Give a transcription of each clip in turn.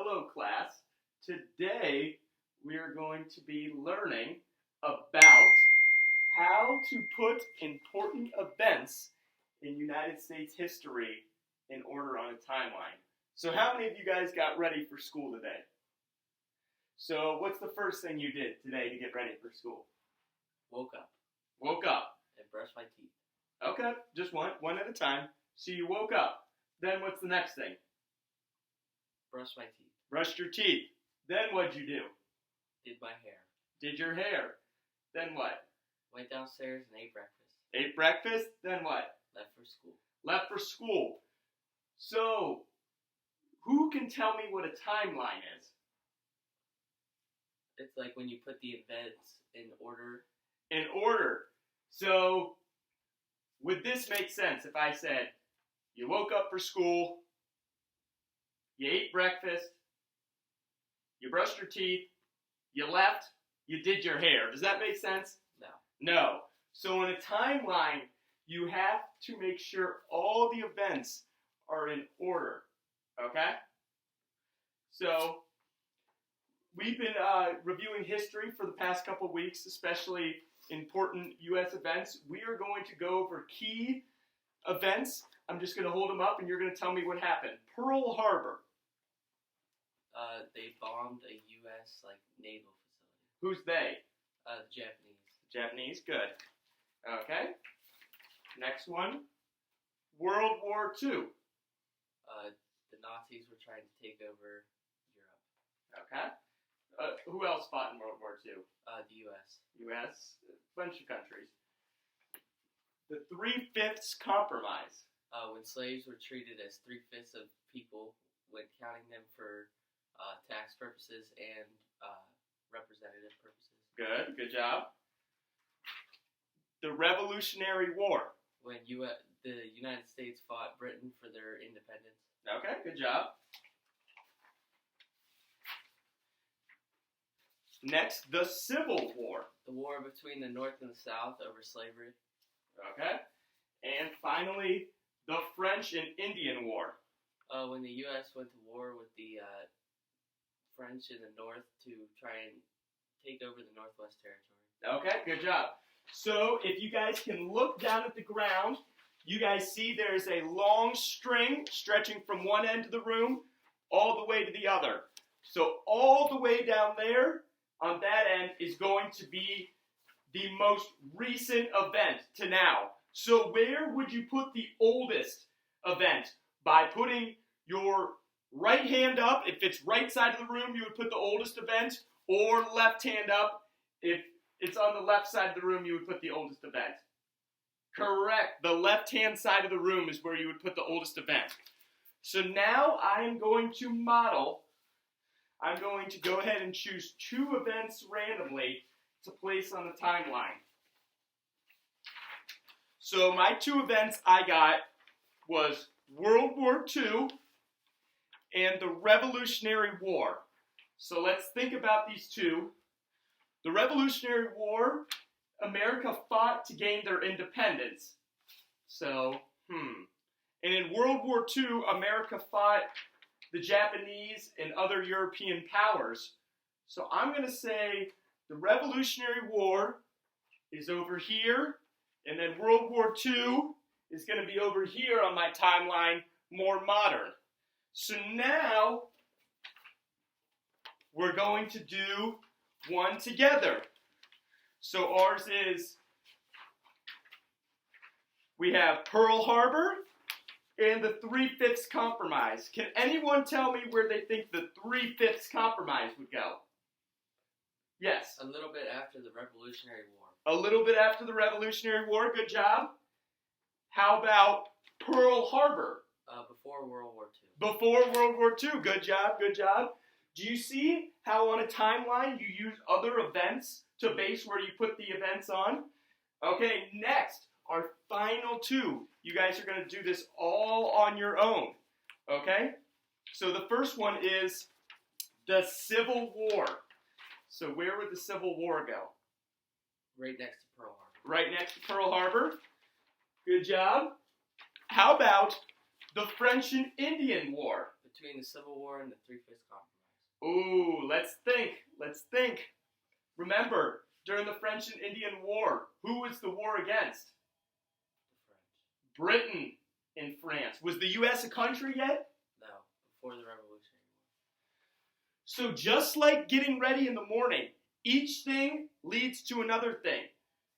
Hello class. Today we are going to be learning about how to put important events in United States history in order on a timeline. So how many of you guys got ready for school today? So what's the first thing you did today to get ready for school? Woke up Woke up. and brushed my teeth. Okay, just one at a time. So you woke up. Then what's the next thing? Brushed my teeth. Brushed your teeth. Then what'd you do? Did my hair. Did your hair. Then what? Went downstairs and ate breakfast. Ate breakfast. Then what? Left for school. Left for school. So, who can tell me what a timeline is? It's like when you put the events in order. In order. So, would this make sense if I said, you woke up for school, you ate breakfast, you brushed your teeth, you left, you did your hair. Does that make sense? No. No. So in a timeline, you have to make sure all the events are in order. Okay? So, we've been reviewing history for the past couple weeks, especially important U.S. events. We are going to go over key events. I'm just going to hold them up and you're going to tell me what happened. Pearl Harbor. They bombed a U.S. naval facility. Who's they? The Japanese. Japanese, good. Okay. Next one. World War II. The Nazis were trying to take over Europe. Okay. Who else fought in World War II? The U.S. U.S., a bunch of countries. The Three-Fifths Compromise. When slaves were treated as 3/5 of people when counting them for tax purposes and representative purposes. Good job. The Revolutionary War. When the United States fought Britain for their independence. Okay, good job. Next, the Civil War. The war between the North and the South over slavery. Okay. And finally, the French and Indian War. When the U.S. went to war with the French in the North to try and take over the Northwest Territory. Okay, good job. So, if you guys can look down at the ground, you guys see there's a long string stretching from one end of the room all the way to the other. So, all the way down there on that end is going to be the most recent event to now. So, where would you put the oldest event? By putting your right hand up. If it's right side of the room, you would put the oldest event, or left hand up. If it's on the left side of the room, you would put the oldest event. Correct. The left-hand side of the room is where you would put the oldest event. So now I am going to model. I'm going to go ahead and choose two events randomly to place on the timeline. So my two events I got was World War II and the Revolutionary War. So let's think about these two. The Revolutionary War, America fought to gain their independence. So, And in World War II, America fought the Japanese and other European powers. So I'm going to say the Revolutionary War is over here, and then World War II is going to be over here on my timeline, more modern. So now, we're going to do one together. So ours is, we have Pearl Harbor and the Three-Fifths Compromise. Can anyone tell me where they think the Three-Fifths Compromise would go? Yes. A little bit after the Revolutionary War. A little bit after the Revolutionary War. Good job. How about Pearl Harbor? Before World War II. Before World War II. Good job, good job. Do you see how on a timeline you use other events to base where you put the events on? Okay, next, our final two. You guys are going to do this all on your own. Okay? So the first one is the Civil War. So where would the Civil War go? Right next to Pearl Harbor. Right next to Pearl Harbor. Good job. How about the French and Indian War? between the Civil War and the Three-Fifths Compromise. Ooh, let's think. Remember, during the French and Indian War, who was the war against? The French. Britain and France. Was the U.S. a country yet? No, before the Revolutionary War. So just like getting ready in the morning, each thing leads to another thing.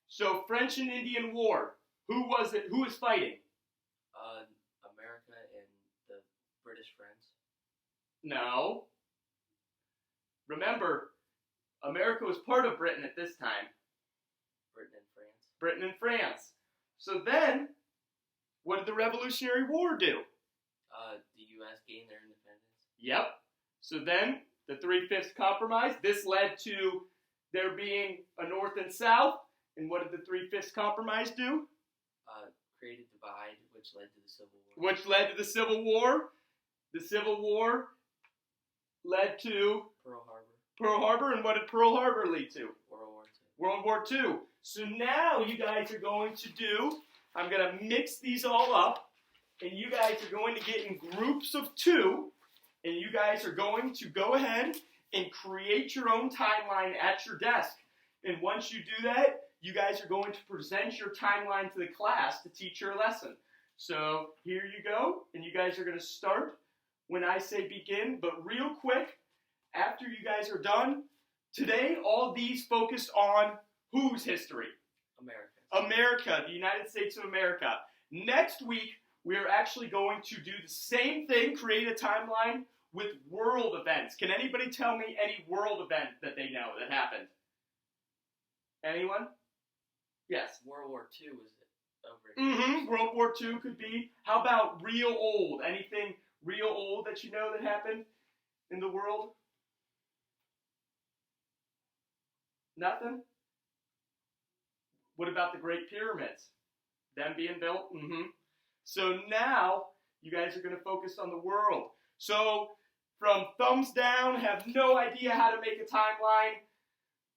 So French and Indian War, who was it? Who was fighting? America and the British friends. No. Remember, America was part of Britain at this time. Britain and France. Britain and France. So then, what did the Revolutionary War do? The U.S. gained their independence. Yep. So then, the Three-Fifths Compromise, this led to there being a North and South. And what did the Three-Fifths Compromise do? Created divide, which led to the Civil War. Which led to the Civil War. The Civil War led to Pearl Harbor. Pearl Harbor. And what did Pearl Harbor lead to? World War II. World War II. So now you guys are going to do, I'm going to mix these all up, and you guys are going to get in groups of 2, and you guys are going to go ahead and create your own timeline at your desk. And once you do that, you guys are going to present your timeline to the class to teach your lesson. So here you go, and you guys are going to start when I say begin, but real quick, after you guys are done, today all these focused on whose history? America, the United States of America. Next week, we are actually going to do the same thing, create a timeline with world events. Can anybody tell me any world event that they know that happened? Anyone? Yes. World War II was over. World War II could be. How about real old? Anything real old that you know that happened in the world? Nothing? What about the Great Pyramids? Them being built? So now, you guys are going to focus on the world. So, from thumbs down, have no idea how to make a timeline.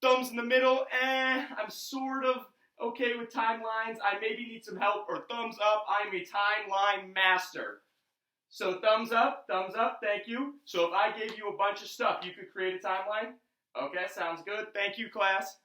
Thumbs in the middle, I'm sort of okay with timelines. I maybe need some help. Or thumbs up, I'm a timeline master. So thumbs up, thank you. So if I gave you a bunch of stuff, you could create a timeline? Okay, sounds good. Thank you, class.